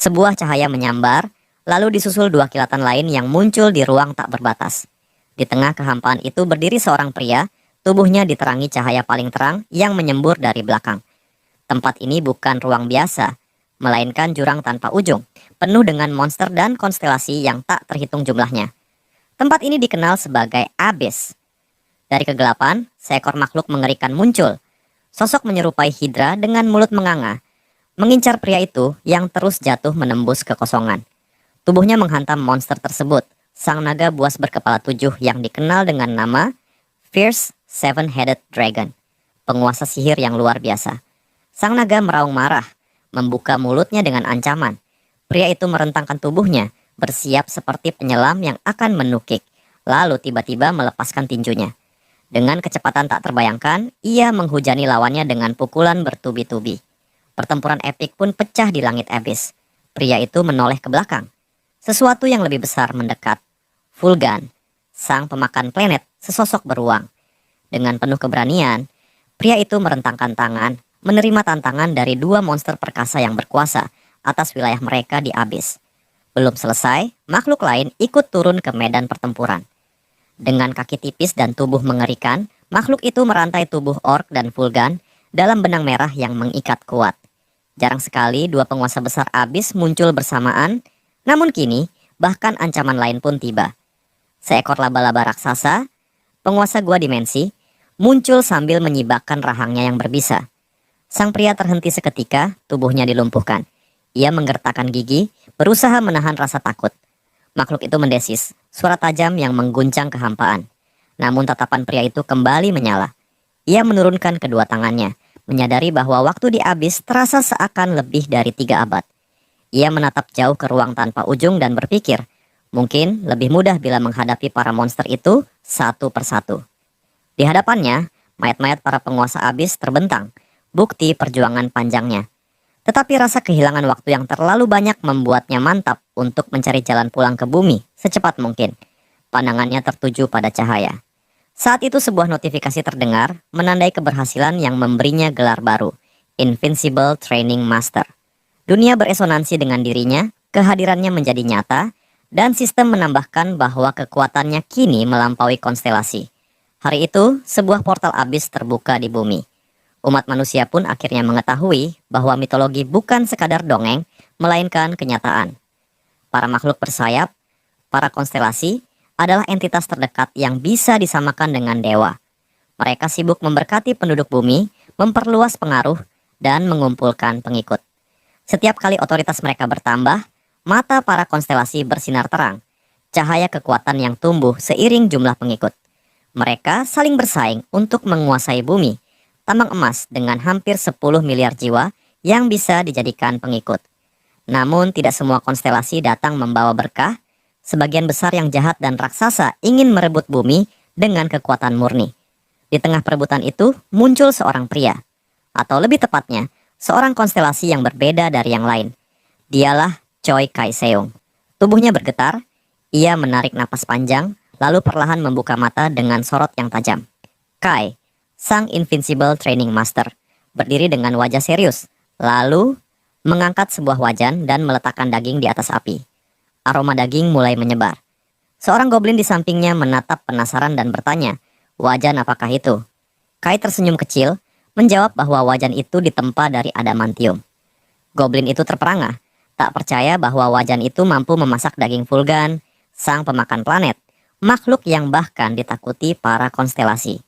Sebuah cahaya menyambar, lalu disusul dua kilatan lain yang muncul di ruang tak berbatas. Di tengah kehampaan itu berdiri seorang pria, tubuhnya diterangi cahaya paling terang yang menyembur dari belakang. Tempat ini bukan ruang biasa, melainkan jurang tanpa ujung, penuh dengan monster dan konstelasi yang tak terhitung jumlahnya. Tempat ini dikenal sebagai Abyss. Dari kegelapan, seekor makhluk mengerikan muncul. Sosok menyerupai Hydra dengan mulut menganga, mengincar pria itu yang terus jatuh menembus kekosongan. Tubuhnya menghantam monster tersebut, sang naga buas berkepala 7 yang dikenal dengan nama Fierce Seven-Headed Dragon, penguasa sihir yang luar biasa. Sang naga meraung marah, membuka mulutnya dengan ancaman. Pria itu merentangkan tubuhnya, bersiap seperti penyelam yang akan menukik, lalu tiba-tiba melepaskan tinjunya. Dengan kecepatan tak terbayangkan, ia menghujani lawannya dengan pukulan bertubi-tubi. Pertempuran epik pun pecah di langit Abyss. Pria itu menoleh ke belakang. Sesuatu yang lebih besar mendekat. Vulgan, sang pemakan planet, sesosok beruang. Dengan penuh keberanian, pria itu merentangkan tangan, menerima tantangan dari dua monster perkasa yang berkuasa atas wilayah mereka di Abyss. Belum selesai, makhluk lain ikut turun ke medan pertempuran. Dengan kaki tipis dan tubuh mengerikan, makhluk itu merantai tubuh orc dan Vulgan dalam benang merah yang mengikat kuat. Jarang sekali dua penguasa besar Abyss muncul bersamaan, namun kini bahkan ancaman lain pun tiba. Seekor laba-laba raksasa, penguasa gua dimensi, muncul sambil menyibakkan rahangnya yang berbisa. Sang pria terhenti seketika, tubuhnya dilumpuhkan. Ia menggertakkan gigi, berusaha menahan rasa takut. Makhluk itu mendesis, suara tajam yang mengguncang kehampaan. Namun tatapan pria itu kembali menyala. Ia menurunkan kedua tangannya, menyadari bahwa waktu di Abyss terasa seakan lebih dari 3 abad. Ia menatap jauh ke ruang tanpa ujung dan berpikir, mungkin lebih mudah bila menghadapi para monster itu satu persatu. Di hadapannya, mayat-mayat para penguasa Abyss terbentang, bukti perjuangan panjangnya. Tetapi rasa kehilangan waktu yang terlalu banyak membuatnya mantap untuk mencari jalan pulang ke bumi secepat mungkin. Pandangannya tertuju pada cahaya. Saat itu sebuah notifikasi terdengar, menandai keberhasilan yang memberinya gelar baru, Invincible Training Master. Dunia beresonansi dengan dirinya, kehadirannya menjadi nyata, dan sistem menambahkan bahwa kekuatannya kini melampaui konstelasi. Hari itu, sebuah portal Abyss terbuka di bumi. Umat manusia pun akhirnya mengetahui bahwa mitologi bukan sekadar dongeng, melainkan kenyataan. Para makhluk bersayap, para konstelasi, adalah entitas terdekat yang bisa disamakan dengan dewa. Mereka sibuk memberkati penduduk bumi, memperluas pengaruh, dan mengumpulkan pengikut. Setiap kali otoritas mereka bertambah, mata para konstelasi bersinar terang, cahaya kekuatan yang tumbuh seiring jumlah pengikut. Mereka saling bersaing untuk menguasai bumi, tambang emas dengan hampir 10 miliar jiwa yang bisa dijadikan pengikut. Namun tidak semua konstelasi datang membawa berkah. Sebagian besar yang jahat dan raksasa ingin merebut bumi dengan kekuatan murni. Di tengah perebutan itu muncul seorang pria, atau lebih tepatnya, seorang konstelasi yang berbeda dari yang lain. Dialah Choi Kai-seung. Tubuhnya bergetar, ia menarik napas panjang, lalu perlahan membuka mata dengan sorot yang tajam. Kai, sang Invincible Training Master, berdiri dengan wajah serius, lalu mengangkat sebuah wajan dan meletakkan daging di atas api. Aroma daging mulai menyebar. Seorang goblin di sampingnya menatap penasaran dan bertanya, "Wajan apakah itu?" Kai tersenyum kecil, menjawab bahwa wajan itu ditempa dari adamantium. Goblin itu terperangah, tak percaya bahwa wajan itu mampu memasak daging Vulgan, sang pemakan planet, makhluk yang bahkan ditakuti para konstelasi.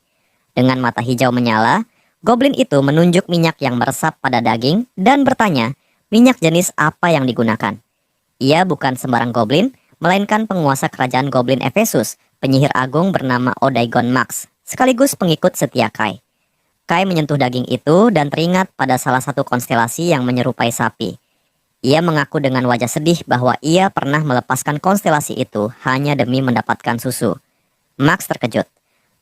Dengan mata hijau menyala, goblin itu menunjuk minyak yang meresap pada daging dan bertanya, minyak jenis apa yang digunakan. Ia bukan sembarang goblin, melainkan penguasa kerajaan goblin Efesus, penyihir agung bernama Odaigon Max, sekaligus pengikut setia Kai. Kai menyentuh daging itu dan teringat pada salah satu konstelasi yang menyerupai sapi. Ia mengaku dengan wajah sedih bahwa ia pernah melepaskan konstelasi itu hanya demi mendapatkan susu. Max terkejut.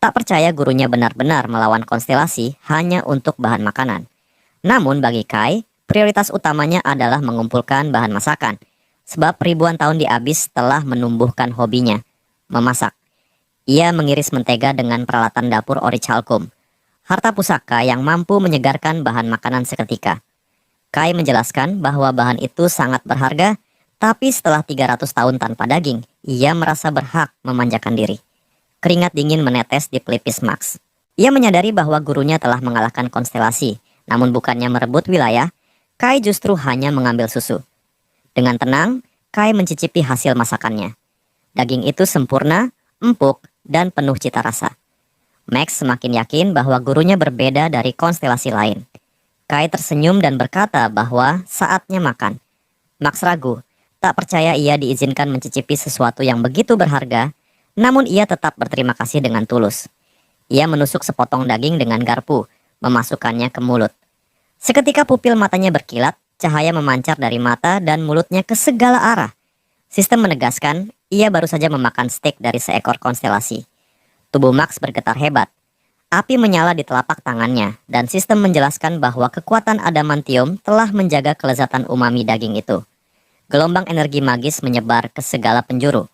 Tak percaya gurunya benar-benar melawan konstelasi hanya untuk bahan makanan. Namun bagi Kai, prioritas utamanya adalah mengumpulkan bahan masakan. Sebab ribuan tahun di Abyss telah menumbuhkan hobinya, memasak. Ia mengiris mentega dengan peralatan dapur Orichalcum, harta pusaka yang mampu menyegarkan bahan makanan seketika. Kai menjelaskan bahwa bahan itu sangat berharga, tapi setelah 300 tahun tanpa daging, ia merasa berhak memanjakan diri. Keringat dingin menetes di pelipis Max. Ia menyadari bahwa gurunya telah mengalahkan konstelasi, namun bukannya merebut wilayah, Kai justru hanya mengambil susu. Dengan tenang, Kai mencicipi hasil masakannya. Daging itu sempurna, empuk, dan penuh cita rasa. Max semakin yakin bahwa gurunya berbeda dari konstelasi lain. Kai tersenyum dan berkata bahwa saatnya makan. Max ragu, tak percaya ia diizinkan mencicipi sesuatu yang begitu berharga, namun ia tetap berterima kasih dengan tulus. Ia menusuk sepotong daging dengan garpu, memasukkannya ke mulut. Seketika pupil matanya berkilat, cahaya memancar dari mata dan mulutnya ke segala arah. Sistem menegaskan, ia baru saja memakan steak dari seekor konstelasi. Tubuh Max bergetar hebat. Api menyala di telapak tangannya, dan sistem menjelaskan bahwa kekuatan adamantium telah menjaga kelezatan umami daging itu. Gelombang energi magis menyebar ke segala penjuru.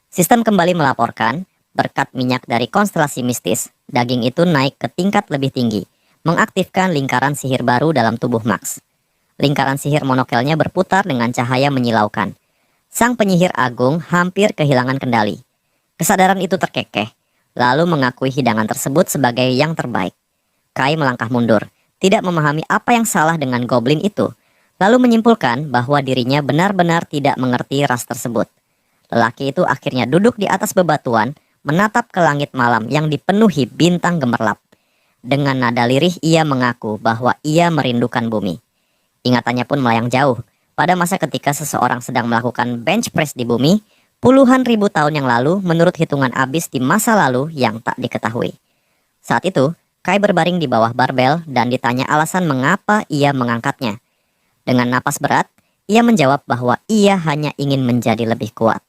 Sistem kembali melaporkan, berkat minyak dari konstelasi mistis, daging itu naik ke tingkat lebih tinggi, mengaktifkan lingkaran sihir baru dalam tubuh Max. Lingkaran sihir monokelnya berputar dengan cahaya menyilaukan. Sang penyihir agung hampir kehilangan kendali. Kesadaran itu terkekeh, lalu mengakui hidangan tersebut sebagai yang terbaik. Kai melangkah mundur, tidak memahami apa yang salah dengan goblin itu, lalu menyimpulkan bahwa dirinya benar-benar tidak mengerti ras tersebut. Lelaki itu akhirnya duduk di atas bebatuan, menatap ke langit malam yang dipenuhi bintang gemerlap. Dengan nada lirih ia mengaku bahwa ia merindukan bumi. Ingatannya pun melayang jauh, pada masa ketika seseorang sedang melakukan bench press di bumi, puluhan ribu tahun yang lalu menurut hitungan abis di masa lalu yang tak diketahui. Saat itu, Kai berbaring di bawah barbel dan ditanya alasan mengapa ia mengangkatnya. Dengan napas berat, ia menjawab bahwa ia hanya ingin menjadi lebih kuat.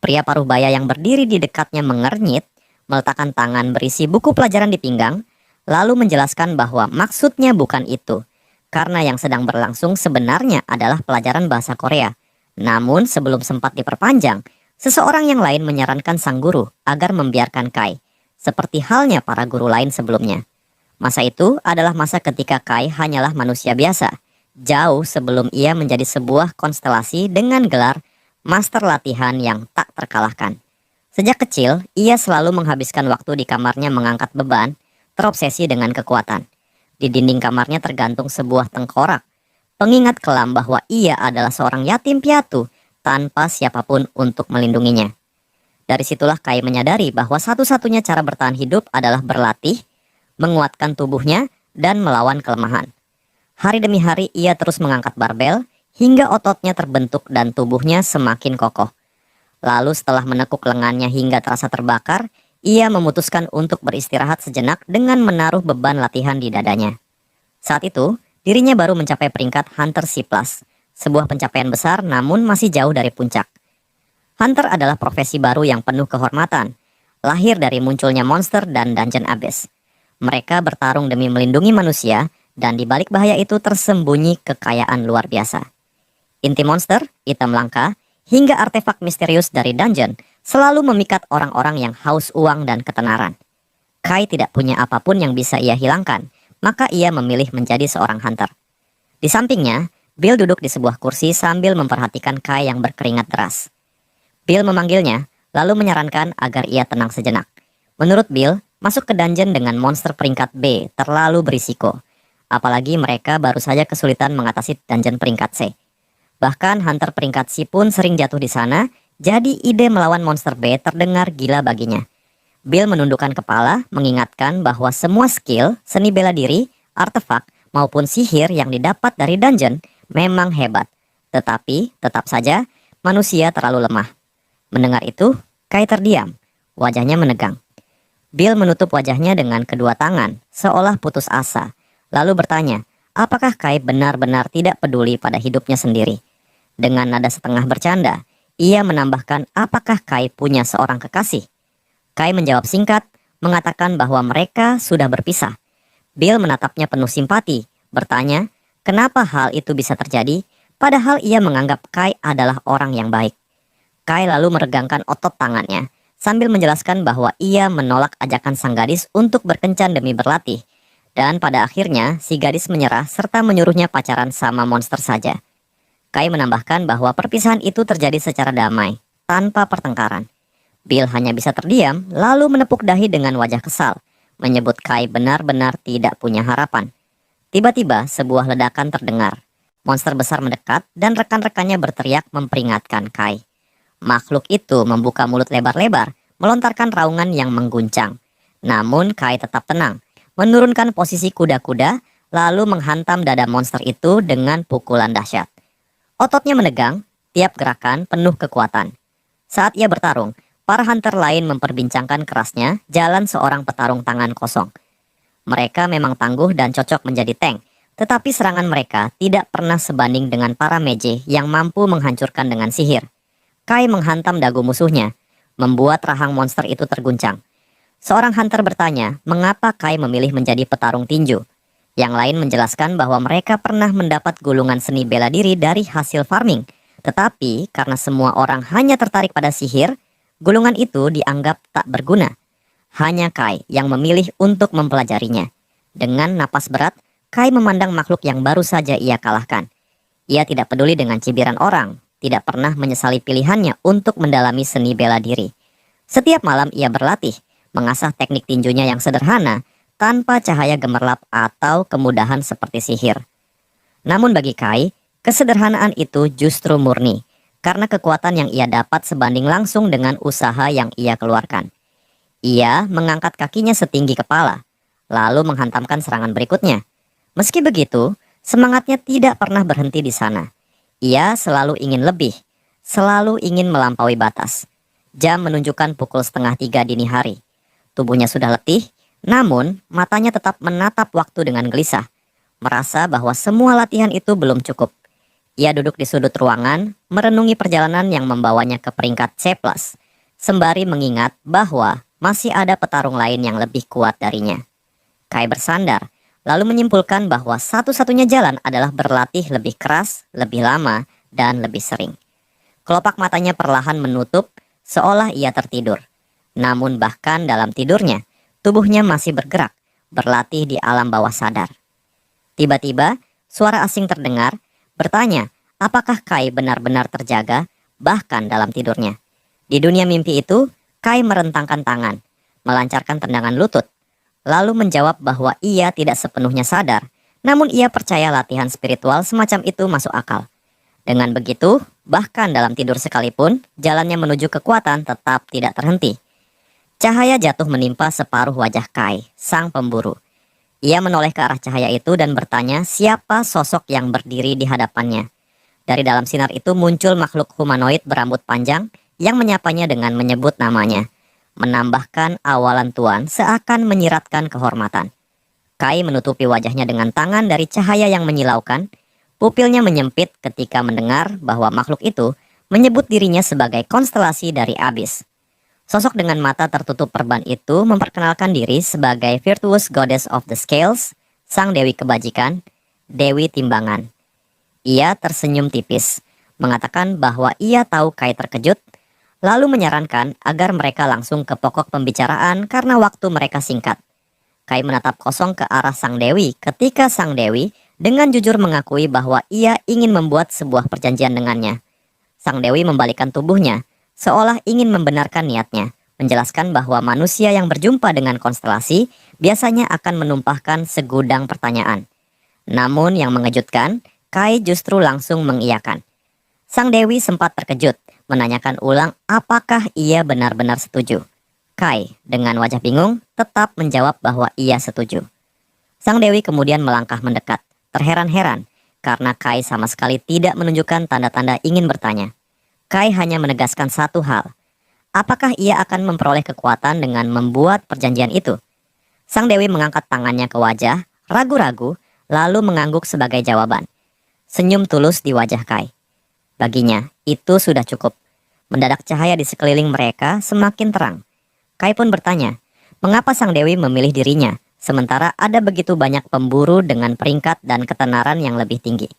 Pria paruh baya yang berdiri di dekatnya mengernyit, meletakkan tangan berisi buku pelajaran di pinggang, lalu menjelaskan bahwa maksudnya bukan itu, karena yang sedang berlangsung sebenarnya adalah pelajaran bahasa Korea. Namun sebelum sempat diperpanjang, seseorang yang lain menyarankan sang guru agar membiarkan Kai, seperti halnya para guru lain sebelumnya. Masa itu adalah masa ketika Kai hanyalah manusia biasa, jauh sebelum ia menjadi sebuah konstelasi dengan gelar Master Latihan yang tak terkalahkan. Sejak kecil, ia selalu menghabiskan waktu di kamarnya mengangkat beban, terobsesi dengan kekuatan. Di dinding kamarnya tergantung sebuah tengkorak, pengingat kelam bahwa ia adalah seorang yatim piatu tanpa siapapun untuk melindunginya. Dari situlah Kai menyadari bahwa satu-satunya cara bertahan hidup adalah berlatih, menguatkan tubuhnya, dan melawan kelemahan. Hari demi hari ia terus mengangkat barbel, hingga ototnya terbentuk dan tubuhnya semakin kokoh. Lalu setelah menekuk lengannya hingga terasa terbakar, ia memutuskan untuk beristirahat sejenak dengan menaruh beban latihan di dadanya. Saat itu, dirinya baru mencapai peringkat Hunter C+, sebuah pencapaian besar namun masih jauh dari puncak. Hunter adalah profesi baru yang penuh kehormatan, lahir dari munculnya monster dan dungeon abyss. Mereka bertarung demi melindungi manusia, dan di balik bahaya itu tersembunyi kekayaan luar biasa. Inti monster, item langka, hingga artefak misterius dari dungeon selalu memikat orang-orang yang haus uang dan ketenaran. Kai tidak punya apapun yang bisa ia hilangkan, maka ia memilih menjadi seorang hunter. Di sampingnya, Bill duduk di sebuah kursi sambil memperhatikan Kai yang berkeringat deras. Bill memanggilnya, lalu menyarankan agar ia tenang sejenak. Menurut Bill, masuk ke dungeon dengan monster peringkat B terlalu berisiko. Apalagi mereka baru saja kesulitan mengatasi dungeon peringkat C. Bahkan hunter peringkat C pun sering jatuh di sana, jadi ide melawan monster B terdengar gila baginya. Bill menundukkan kepala, mengingatkan bahwa semua skill, seni bela diri, artefak, maupun sihir yang didapat dari dungeon memang hebat. Tetapi, tetap saja, manusia terlalu lemah. Mendengar itu, Kai terdiam, wajahnya menegang. Bill menutup wajahnya dengan kedua tangan, seolah putus asa, lalu bertanya, apakah Kai benar-benar tidak peduli pada hidupnya sendiri? Dengan nada setengah bercanda, ia menambahkan apakah Kai punya seorang kekasih. Kai menjawab singkat, mengatakan bahwa mereka sudah berpisah. Bill menatapnya penuh simpati, bertanya, kenapa hal itu bisa terjadi, padahal ia menganggap Kai adalah orang yang baik. Kai lalu meregangkan otot tangannya, sambil menjelaskan bahwa ia menolak ajakan sang gadis untuk berkencan demi berlatih, Dan pada akhirnya, si gadis menyerah serta menyuruhnya pacaran sama monster saja. Kai menambahkan bahwa perpisahan itu terjadi secara damai, tanpa pertengkaran. Bill hanya bisa terdiam, lalu menepuk dahi dengan wajah kesal, menyebut Kai benar-benar tidak punya harapan. Tiba-tiba, sebuah ledakan terdengar. Monster besar mendekat dan rekan-rekannya berteriak memperingatkan Kai. Makhluk itu membuka mulut lebar-lebar, melontarkan raungan yang mengguncang. Namun Kai tetap tenang, menurunkan posisi kuda-kuda, lalu menghantam dada monster itu dengan pukulan dahsyat. Ototnya menegang, tiap gerakan penuh kekuatan. Saat ia bertarung, para hunter lain memperbincangkan kerasnya jalan seorang petarung tangan kosong. Mereka memang tangguh dan cocok menjadi tank, tetapi serangan mereka tidak pernah sebanding dengan para mage yang mampu menghancurkan dengan sihir. Kai menghantam dagu musuhnya, membuat rahang monster itu terguncang. Seorang hunter bertanya mengapa Kai memilih menjadi petarung tinju. Yang lain menjelaskan bahwa mereka pernah mendapat gulungan seni bela diri dari hasil farming. Tetapi karena semua orang hanya tertarik pada sihir, gulungan itu dianggap tak berguna. Hanya Kai yang memilih untuk mempelajarinya. Dengan napas berat, Kai memandang makhluk yang baru saja ia kalahkan. Ia tidak peduli dengan cibiran orang, tidak pernah menyesali pilihannya untuk mendalami seni bela diri. Setiap malam ia berlatih, mengasah teknik tinjunya yang sederhana, tanpa cahaya gemerlap atau kemudahan seperti sihir. Namun bagi Kai, kesederhanaan itu justru murni, karena kekuatan yang ia dapat sebanding langsung dengan usaha yang ia keluarkan. Ia mengangkat kakinya setinggi kepala, lalu menghantamkan serangan berikutnya. Meski begitu, semangatnya tidak pernah berhenti di sana. Ia selalu ingin lebih, selalu ingin melampaui batas. Jam menunjukkan pukul 2:30 dini hari. Tubuhnya sudah letih, namun matanya tetap menatap waktu dengan gelisah, merasa bahwa semua latihan itu belum cukup. Ia duduk di sudut ruangan, merenungi perjalanan yang membawanya ke peringkat C+, sembari mengingat bahwa masih ada petarung lain yang lebih kuat darinya. Kai bersandar, lalu menyimpulkan bahwa satu-satunya jalan adalah berlatih lebih keras, lebih lama, dan lebih sering. Kelopak matanya perlahan menutup, seolah ia tertidur. Namun bahkan dalam tidurnya, tubuhnya masih bergerak, berlatih di alam bawah sadar. Tiba-tiba, suara asing terdengar, bertanya, apakah Kai benar-benar terjaga, bahkan dalam tidurnya. Di dunia mimpi itu, Kai merentangkan tangan, melancarkan tendangan lutut, lalu menjawab bahwa ia tidak sepenuhnya sadar, namun ia percaya latihan spiritual semacam itu masuk akal. Dengan begitu, bahkan dalam tidur sekalipun, jalannya menuju kekuatan tetap tidak terhenti. Cahaya jatuh menimpa separuh wajah Kai, sang pemburu. Ia menoleh ke arah cahaya itu dan bertanya siapa sosok yang berdiri di hadapannya. Dari dalam sinar itu muncul makhluk humanoid berambut panjang yang menyapanya dengan menyebut namanya, menambahkan awalan tuan seakan menyiratkan kehormatan. Kai menutupi wajahnya dengan tangan dari cahaya yang menyilaukan. Pupilnya menyempit ketika mendengar bahwa makhluk itu menyebut dirinya sebagai konstelasi dari Abyss. Sosok dengan mata tertutup perban itu memperkenalkan diri sebagai Virtuous Goddess of the Scales, sang Dewi Kebajikan, Dewi Timbangan. Ia tersenyum tipis, mengatakan bahwa ia tahu Kai terkejut, lalu menyarankan agar mereka langsung ke pokok pembicaraan karena waktu mereka singkat. Kai menatap kosong ke arah sang Dewi ketika sang Dewi dengan jujur mengakui bahwa ia ingin membuat sebuah perjanjian dengannya. Sang Dewi membalikkan tubuhnya, seolah ingin membenarkan niatnya, menjelaskan bahwa manusia yang berjumpa dengan konstelasi biasanya akan menumpahkan segudang pertanyaan. Namun yang mengejutkan, Kai justru langsung mengiyakan. Sang Dewi sempat terkejut, menanyakan ulang apakah ia benar-benar setuju. Kai, dengan wajah bingung, tetap menjawab bahwa ia setuju. Sang Dewi kemudian melangkah mendekat, terheran-heran, karena Kai sama sekali tidak menunjukkan tanda-tanda ingin bertanya. Kai hanya menegaskan satu hal. Apakah ia akan memperoleh kekuatan dengan membuat perjanjian itu? Sang Dewi mengangkat tangannya ke wajah, ragu-ragu, lalu mengangguk sebagai jawaban. Senyum tulus di wajah Kai. Baginya, itu sudah cukup. Mendadak cahaya di sekeliling mereka semakin terang. Kai pun bertanya, mengapa Sang Dewi memilih dirinya, sementara ada begitu banyak pemburu dengan peringkat dan ketenaran yang lebih tinggi.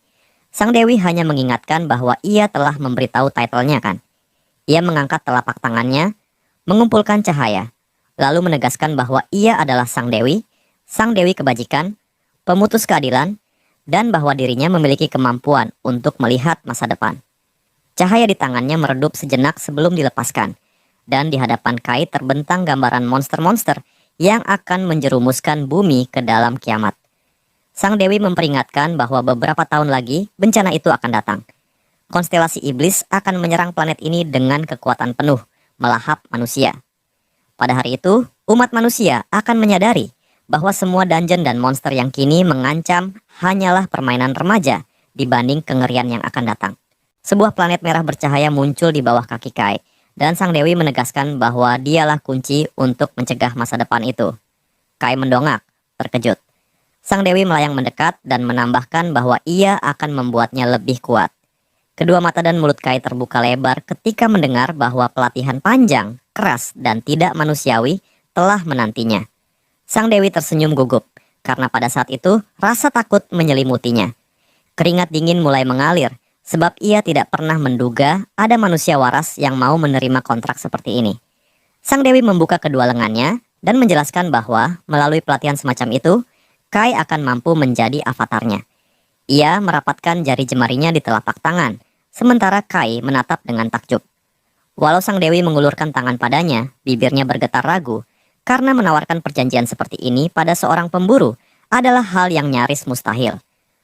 Sang Dewi hanya mengingatkan bahwa ia telah memberitahu title-nya kan. Ia mengangkat telapak tangannya, mengumpulkan cahaya, lalu menegaskan bahwa ia adalah Sang Dewi, sang dewi kebajikan, pemutus keadilan, dan bahwa dirinya memiliki kemampuan untuk melihat masa depan. Cahaya di tangannya meredup sejenak sebelum dilepaskan, dan di hadapan Kai terbentang gambaran monster-monster yang akan menjerumuskan bumi ke dalam kiamat. Sang dewi memperingatkan bahwa beberapa tahun lagi bencana itu akan datang. Konstelasi iblis akan menyerang planet ini dengan kekuatan penuh, melahap manusia. Pada hari itu, umat manusia akan menyadari bahwa semua dungeon dan monster yang kini mengancam hanyalah permainan remaja dibanding kengerian yang akan datang. Sebuah planet merah bercahaya muncul di bawah kaki Kai, dan sang dewi menegaskan bahwa dialah kunci untuk mencegah masa depan itu. Kai mendongak, terkejut. Sang dewi melayang mendekat dan menambahkan bahwa ia akan membuatnya lebih kuat. Kedua mata dan mulut Kai terbuka lebar ketika mendengar bahwa pelatihan panjang, keras, dan tidak manusiawi telah menantinya. Sang dewi tersenyum gugup, karena pada saat itu rasa takut menyelimutinya. Keringat dingin mulai mengalir, sebab ia tidak pernah menduga ada manusia waras yang mau menerima kontrak seperti ini. Sang dewi membuka kedua lengannya dan menjelaskan bahwa melalui pelatihan semacam itu, Kai akan mampu menjadi avatarnya. Ia merapatkan jari jemarinya di telapak tangan, sementara Kai menatap dengan takjub. Walau sang dewi mengulurkan tangan padanya, bibirnya bergetar ragu, karena menawarkan perjanjian seperti ini pada seorang pemburu adalah hal yang nyaris mustahil.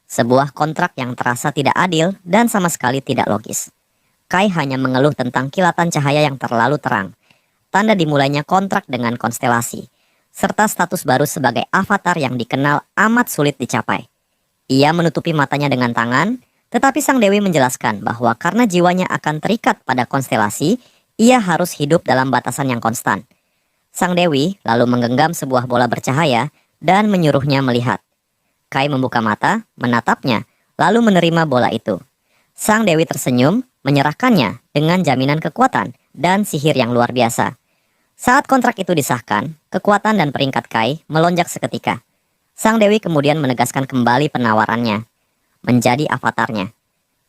Sebuah kontrak yang terasa tidak adil dan sama sekali tidak logis. Kai hanya mengeluh tentang kilatan cahaya yang terlalu terang, tanda dimulainya kontrak dengan konstelasi, serta status baru sebagai avatar yang dikenal amat sulit dicapai. Ia menutupi matanya dengan tangan, tetapi sang dewi menjelaskan bahwa karena jiwanya akan terikat pada konstelasi, ia harus hidup dalam batasan yang konstan. Sang dewi lalu menggenggam sebuah bola bercahaya dan menyuruhnya melihat. Kai membuka mata, menatapnya, lalu menerima bola itu. Sang dewi tersenyum, menyerahkannya dengan jaminan kekuatan dan sihir yang luar biasa. Saat kontrak itu disahkan, kekuatan dan peringkat Kai melonjak seketika. Sang dewi kemudian menegaskan kembali penawarannya, menjadi avatarnya.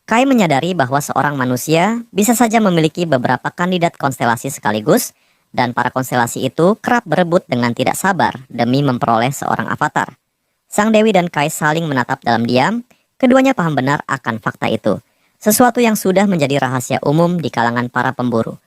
Kai menyadari bahwa seorang manusia bisa saja memiliki beberapa kandidat konstelasi sekaligus, dan para konstelasi itu kerap berebut dengan tidak sabar demi memperoleh seorang avatar. Sang dewi dan Kai saling menatap dalam diam, keduanya paham benar akan fakta itu, sesuatu yang sudah menjadi rahasia umum di kalangan para pemburu.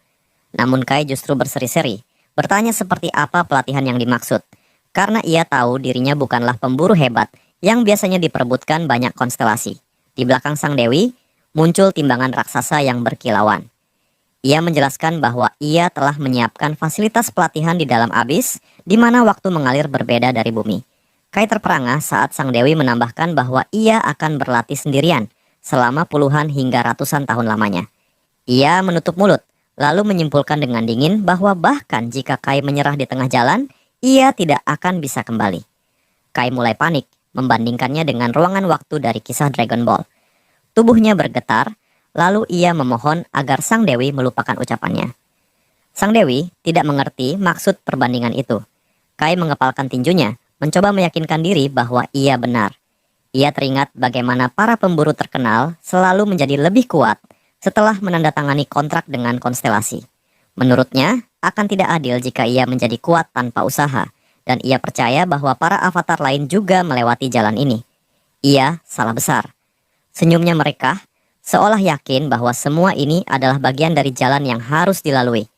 Namun Kai justru berseri-seri, bertanya seperti apa pelatihan yang dimaksud, karena ia tahu dirinya bukanlah pemburu hebat yang biasanya diperebutkan banyak konstelasi. Di belakang sang dewi, muncul timbangan raksasa yang berkilauan. Ia menjelaskan bahwa ia telah menyiapkan fasilitas pelatihan di dalam abis, di mana waktu mengalir berbeda dari bumi. Kai terperangah saat sang dewi menambahkan bahwa ia akan berlatih sendirian selama puluhan hingga ratusan tahun lamanya. Ia menutup mulut, lalu menyimpulkan dengan dingin bahwa bahkan jika Kai menyerah di tengah jalan, ia tidak akan bisa kembali. Kai mulai panik, membandingkannya dengan ruangan waktu dari kisah Dragon Ball. Tubuhnya bergetar, lalu ia memohon agar sang dewi melupakan ucapannya. Sang dewi tidak mengerti maksud perbandingan itu. Kai mengepalkan tinjunya, mencoba meyakinkan diri bahwa ia benar. Ia teringat bagaimana para pemburu terkenal selalu menjadi lebih kuat setelah menandatangani kontrak dengan konstelasi. Menurutnya, akan tidak adil jika ia menjadi kuat tanpa usaha, dan ia percaya bahwa para avatar lain juga melewati jalan ini. Ia salah besar. Senyumnya merekah, seolah yakin bahwa semua ini adalah bagian dari jalan yang harus dilalui.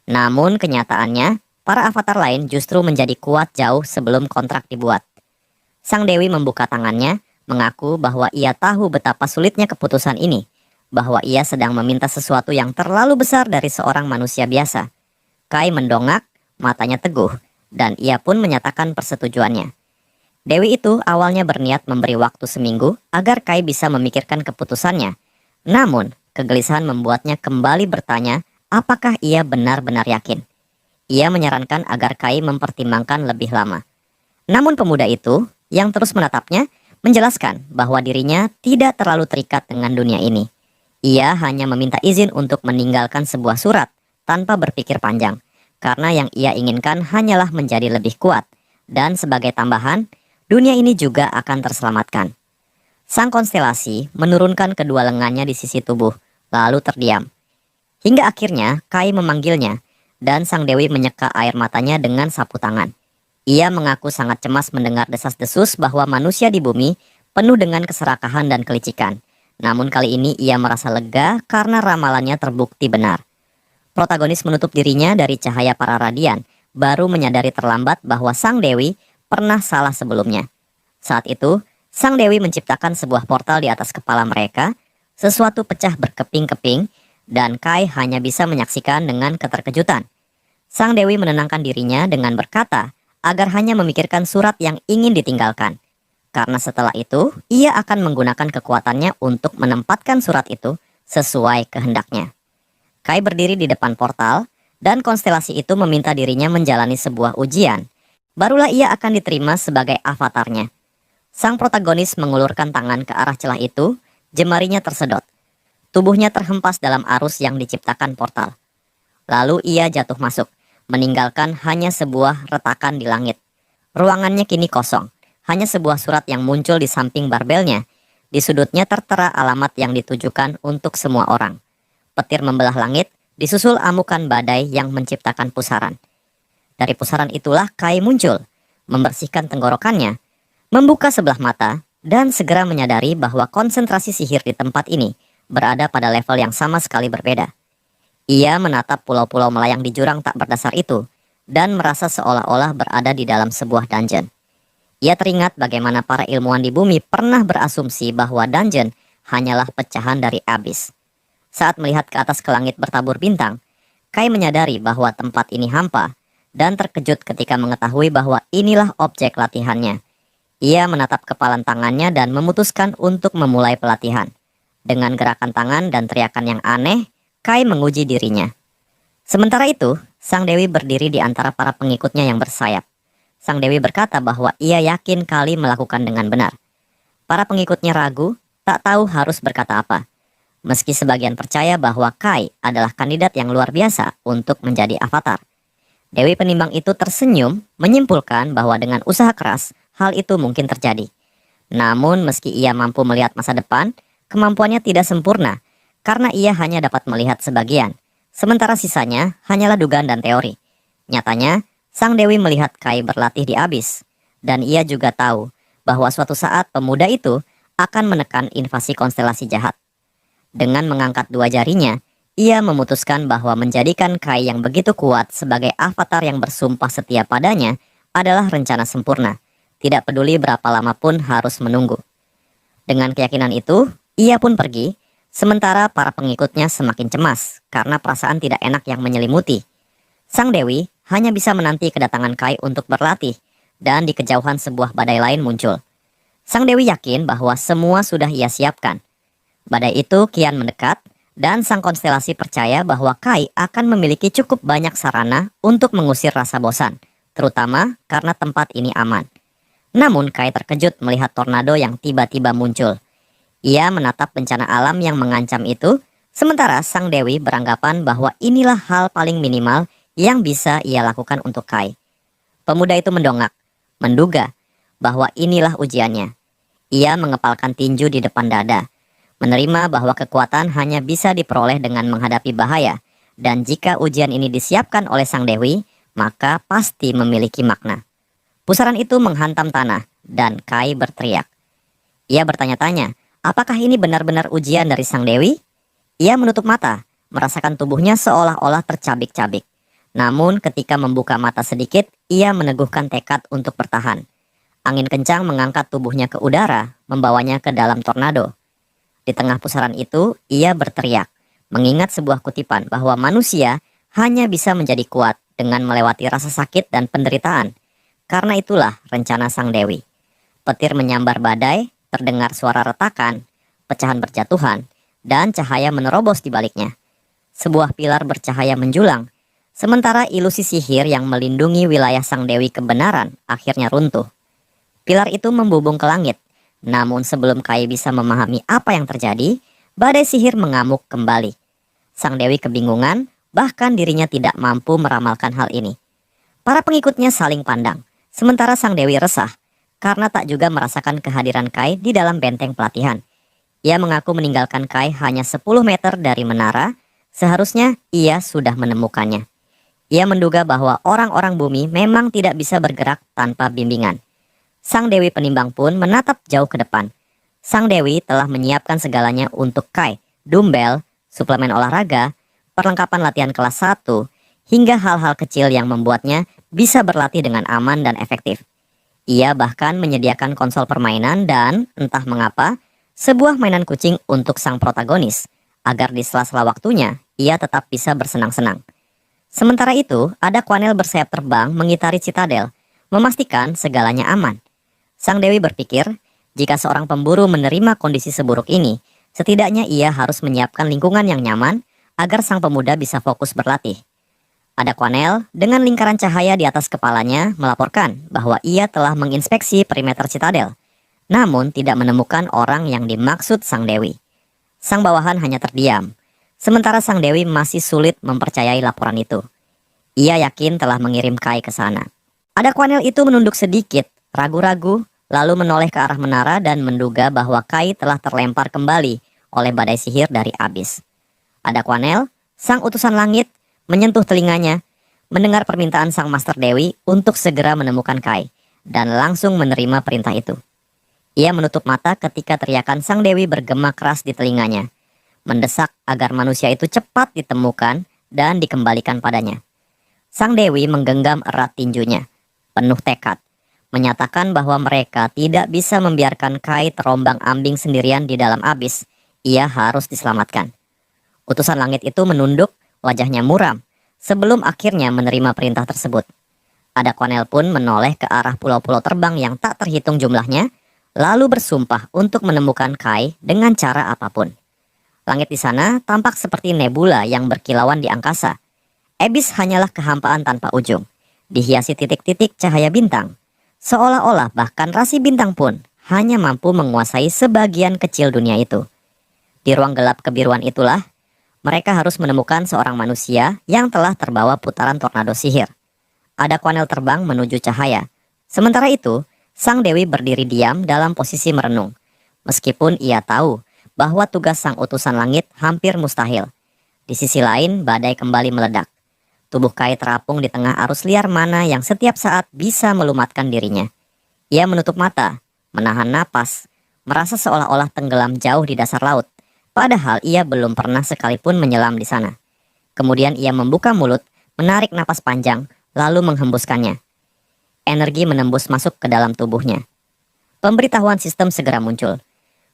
Namun kenyataannya, para avatar lain justru menjadi kuat jauh sebelum kontrak dibuat. Sang dewi membuka tangannya, mengaku bahwa ia tahu betapa sulitnya keputusan ini, bahwa ia sedang meminta sesuatu yang terlalu besar dari seorang manusia biasa. Kai mendongak, matanya teguh, dan ia pun menyatakan persetujuannya. Dewi itu awalnya berniat memberi waktu seminggu agar Kai bisa memikirkan keputusannya. Namun, kegelisahan membuatnya kembali bertanya apakah ia benar-benar yakin. Ia menyarankan agar Kai mempertimbangkan lebih lama. Namun pemuda itu, yang terus menatapnya, menjelaskan bahwa dirinya tidak terlalu terikat dengan dunia ini. Ia hanya meminta izin untuk meninggalkan sebuah surat tanpa berpikir panjang, karena yang ia inginkan hanyalah menjadi lebih kuat, dan sebagai tambahan, dunia ini juga akan terselamatkan. Sang konstelasi menurunkan kedua lengannya di sisi tubuh, lalu terdiam. Hingga akhirnya Kai memanggilnya, dan sang dewi menyeka air matanya dengan sapu tangan. Ia mengaku sangat cemas mendengar desas-desus bahwa manusia di bumi penuh dengan keserakahan dan kelicikan. Namun kali ini ia merasa lega karena ramalannya terbukti benar. Protagonis menutup dirinya dari cahaya para radian, baru menyadari terlambat bahwa Sang Dewi pernah salah sebelumnya. Saat itu, Sang Dewi menciptakan sebuah portal di atas kepala mereka, sesuatu pecah berkeping-keping, dan Kai hanya bisa menyaksikan dengan keterkejutan. Sang Dewi menenangkan dirinya dengan berkata agar hanya memikirkan surat yang ingin ditinggalkan. Karena setelah itu, ia akan menggunakan kekuatannya untuk menempatkan surat itu sesuai kehendaknya. Kai berdiri di depan portal, dan konstelasi itu meminta dirinya menjalani sebuah ujian. Barulah ia akan diterima sebagai avatarnya. Sang protagonis mengulurkan tangan ke arah celah itu, jemarinya tersedot. Tubuhnya terhempas dalam arus yang diciptakan portal. Lalu ia jatuh masuk, meninggalkan hanya sebuah retakan di langit. Ruangannya kini kosong, hanya sebuah surat yang muncul di samping barbelnya. Di sudutnya tertera alamat yang ditujukan untuk semua orang. Petir membelah langit, disusul amukan badai yang menciptakan pusaran. Dari pusaran itulah Kai muncul, membersihkan tenggorokannya, membuka sebelah mata, dan segera menyadari bahwa konsentrasi sihir di tempat ini berada pada level yang sama sekali berbeda. Ia menatap pulau-pulau melayang di jurang tak berdasar itu, dan merasa seolah-olah berada di dalam sebuah dungeon. Ia teringat bagaimana para ilmuwan di bumi pernah berasumsi bahwa dungeon hanyalah pecahan dari abyss. Saat melihat ke atas ke langit bertabur bintang, Kai menyadari bahwa tempat ini hampa, dan terkejut ketika mengetahui bahwa inilah objek latihannya. Ia menatap kepalan tangannya dan memutuskan untuk memulai pelatihan. Dengan gerakan tangan dan teriakan yang aneh, Kai menguji dirinya. Sementara itu, Sang Dewi berdiri di antara para pengikutnya yang bersayap. Sang Dewi berkata bahwa ia yakin Kali melakukan dengan benar. Para pengikutnya ragu, tak tahu harus berkata apa. Meski sebagian percaya bahwa Kai adalah kandidat yang luar biasa untuk menjadi avatar. Dewi Penimbang itu tersenyum, menyimpulkan bahwa dengan usaha keras, hal itu mungkin terjadi. Namun meski ia mampu melihat masa depan, kemampuannya tidak sempurna, karena ia hanya dapat melihat sebagian. Sementara sisanya hanyalah dugaan dan teori. Nyatanya, Sang Dewi melihat Kai berlatih di abyss, dan ia juga tahu bahwa suatu saat pemuda itu akan menekan invasi konstelasi jahat. Dengan mengangkat dua jarinya, ia memutuskan bahwa menjadikan Kai yang begitu kuat sebagai avatar yang bersumpah setia padanya adalah rencana sempurna, tidak peduli berapa lama pun harus menunggu. Dengan keyakinan itu, ia pun pergi, sementara para pengikutnya semakin cemas karena perasaan tidak enak yang menyelimuti. Sang Dewi hanya bisa menanti kedatangan Kai untuk berlatih, dan di kejauhan sebuah badai lain muncul. Sang Dewi yakin bahwa semua sudah ia siapkan. Badai itu kian mendekat, dan sang konstelasi percaya bahwa Kai akan memiliki cukup banyak sarana untuk mengusir rasa bosan, terutama karena tempat ini aman. Namun Kai terkejut melihat tornado yang tiba-tiba muncul. Ia menatap bencana alam yang mengancam itu, sementara Sang Dewi beranggapan bahwa inilah hal paling minimal yang bisa ia lakukan untuk Kai. Pemuda itu mendongak, menduga bahwa inilah ujiannya. Ia mengepalkan tinju di depan dada, menerima bahwa kekuatan hanya bisa diperoleh dengan menghadapi bahaya, dan jika ujian ini disiapkan oleh Sang Dewi, maka pasti memiliki makna. Pusaran itu menghantam tanah, dan Kai berteriak. Ia bertanya-tanya, apakah ini benar-benar ujian dari Sang Dewi? Ia menutup mata, merasakan tubuhnya seolah-olah tercabik-cabik. Namun ketika membuka mata sedikit, ia meneguhkan tekad untuk bertahan. Angin kencang mengangkat tubuhnya ke udara, membawanya ke dalam tornado. Di tengah pusaran itu, ia berteriak, mengingat sebuah kutipan bahwa manusia hanya bisa menjadi kuat dengan melewati rasa sakit dan penderitaan. Karena itulah rencana Sang Dewi. Petir menyambar badai, terdengar suara retakan, pecahan berjatuhan, dan cahaya menerobos di baliknya. Sebuah pilar bercahaya menjulang, sementara ilusi sihir yang melindungi wilayah Sang Dewi kebenaran akhirnya runtuh. Pilar itu membubung ke langit, namun sebelum Kai bisa memahami apa yang terjadi, badai sihir mengamuk kembali. Sang Dewi kebingungan, bahkan dirinya tidak mampu meramalkan hal ini. Para pengikutnya saling pandang, sementara Sang Dewi resah, karena tak juga merasakan kehadiran Kai di dalam benteng pelatihan. Ia mengaku meninggalkan Kai hanya 10 meter dari menara, seharusnya ia sudah menemukannya. Ia menduga bahwa orang-orang bumi memang tidak bisa bergerak tanpa bimbingan. Sang Dewi Penimbang pun menatap jauh ke depan. Sang Dewi telah menyiapkan segalanya untuk Kai, dumbbell, suplemen olahraga, perlengkapan latihan kelas 1, hingga hal-hal kecil yang membuatnya bisa berlatih dengan aman dan efektif. Ia bahkan menyediakan konsol permainan dan, entah mengapa, sebuah mainan kucing untuk sang protagonis, agar di sela-sela waktunya, ia tetap bisa bersenang-senang. Sementara itu, ada Quanel bersayap terbang mengitari Citadel, memastikan segalanya aman. Sang Dewi berpikir, jika seorang pemburu menerima kondisi seburuk ini, setidaknya ia harus menyiapkan lingkungan yang nyaman agar sang pemuda bisa fokus berlatih. Ada Quanel dengan lingkaran cahaya di atas kepalanya melaporkan bahwa ia telah menginspeksi perimeter Citadel, namun tidak menemukan orang yang dimaksud Sang Dewi. Sang bawahan hanya terdiam, sementara Sang Dewi masih sulit mempercayai laporan itu. Ia yakin telah mengirim Kai ke sana. Ada Quanel itu menunduk sedikit, ragu-ragu, lalu menoleh ke arah menara dan menduga bahwa Kai telah terlempar kembali oleh badai sihir dari abis. Ada Quanel, sang utusan langit, menyentuh telinganya, mendengar permintaan sang Master Dewi untuk segera menemukan Kai, dan langsung menerima perintah itu. Ia menutup mata ketika teriakan sang Dewi bergema keras di telinganya, mendesak agar manusia itu cepat ditemukan dan dikembalikan padanya. Sang Dewi menggenggam erat tinjunya, penuh tekad, menyatakan bahwa mereka tidak bisa membiarkan Kai terombang-ambing sendirian di dalam abis. Ia harus diselamatkan. Utusan langit itu menunduk, wajahnya muram, sebelum akhirnya menerima perintah tersebut. Ada Quanel pun menoleh ke arah pulau-pulau terbang yang tak terhitung jumlahnya, lalu bersumpah untuk menemukan Kai dengan cara apapun. Langit di sana tampak seperti nebula yang berkilauan di angkasa. Abis hanyalah kehampaan tanpa ujung, dihiasi titik-titik cahaya bintang. Seolah-olah bahkan rasi bintang pun hanya mampu menguasai sebagian kecil dunia itu. Di ruang gelap kebiruan itulah, mereka harus menemukan seorang manusia yang telah terbawa putaran tornado sihir. Ada Quanel terbang menuju cahaya. Sementara itu, Sang Dewi berdiri diam dalam posisi merenung. Meskipun ia tahu bahwa tugas sang utusan langit hampir mustahil. Di sisi lain, badai kembali meledak. Tubuh Kai terapung di tengah arus liar mana yang setiap saat bisa melumatkan dirinya. Ia menutup mata, menahan napas, merasa seolah-olah tenggelam jauh di dasar laut. Padahal ia belum pernah sekalipun menyelam di sana. Kemudian ia membuka mulut, menarik napas panjang, lalu menghembuskannya. Energi menembus masuk ke dalam tubuhnya. Pemberitahuan sistem segera muncul.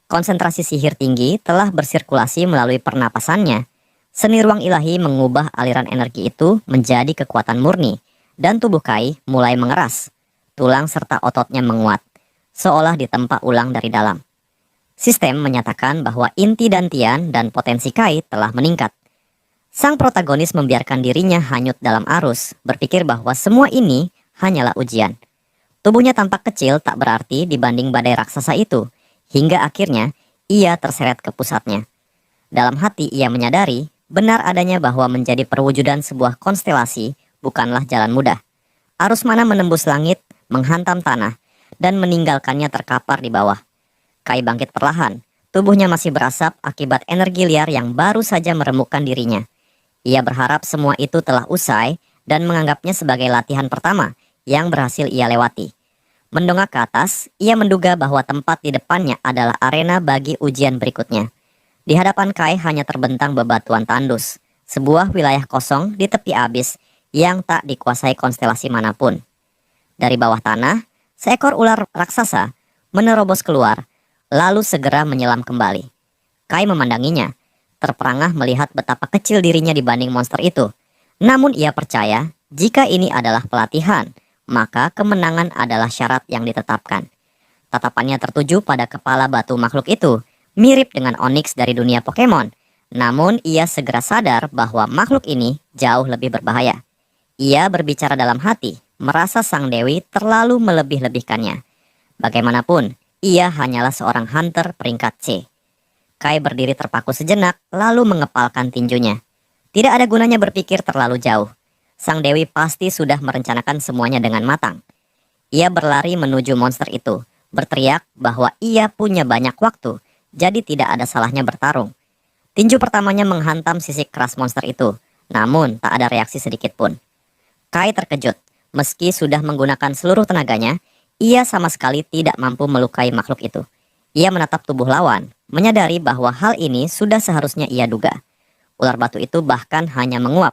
Konsentrasi sihir tinggi telah bersirkulasi melalui pernapasannya. Seni ruang ilahi mengubah aliran energi itu menjadi kekuatan murni, dan tubuh Kai mulai mengeras. Tulang serta ototnya menguat, seolah ditempa ulang dari dalam. Sistem menyatakan bahwa inti dantian dan potensi Kai telah meningkat. Sang protagonis membiarkan dirinya hanyut dalam arus, berpikir bahwa semua ini hanyalah ujian. Tubuhnya tampak kecil tak berarti dibanding badai raksasa itu, hingga akhirnya ia terseret ke pusatnya. Dalam hati ia menyadari benar adanya bahwa menjadi perwujudan sebuah konstelasi bukanlah jalan mudah. Arus mana menembus langit, menghantam tanah, dan meninggalkannya terkapar di bawah. Kai bangkit perlahan, tubuhnya masih berasap akibat energi liar yang baru saja meremukkan dirinya. Ia berharap semua itu telah usai dan menganggapnya sebagai latihan pertama yang berhasil ia lewati. Mendongak ke atas, ia menduga bahwa tempat di depannya adalah arena bagi ujian berikutnya. Di hadapan Kai hanya terbentang bebatuan tandus, sebuah wilayah kosong di tepi abis yang tak dikuasai konstelasi manapun. Dari bawah tanah, seekor ular raksasa menerobos keluar, lalu segera menyelam kembali. Kai memandanginya, terperangah melihat betapa kecil dirinya dibanding monster itu. Namun ia percaya, jika ini adalah pelatihan, maka kemenangan adalah syarat yang ditetapkan. Tatapannya tertuju pada kepala batu makhluk itu, mirip dengan Onyx dari dunia Pokemon. Namun ia segera sadar bahwa makhluk ini jauh lebih berbahaya. Ia berbicara dalam hati, merasa Sang Dewi terlalu melebih-lebihkannya. Bagaimanapun, ia hanyalah seorang hunter peringkat C. Kai berdiri terpaku sejenak, lalu mengepalkan tinjunya. Tidak ada gunanya berpikir terlalu jauh. Sang Dewi pasti sudah merencanakan semuanya dengan matang. Ia berlari menuju monster itu, berteriak bahwa ia punya banyak waktu, jadi tidak ada salahnya bertarung. Tinju pertamanya menghantam sisik keras monster itu, namun tak ada reaksi sedikit pun. Kai terkejut. Meski sudah menggunakan seluruh tenaganya, ia sama sekali tidak mampu melukai makhluk itu. Ia menatap tubuh lawan, menyadari bahwa hal ini sudah seharusnya ia duga. Ular batu itu bahkan hanya menguap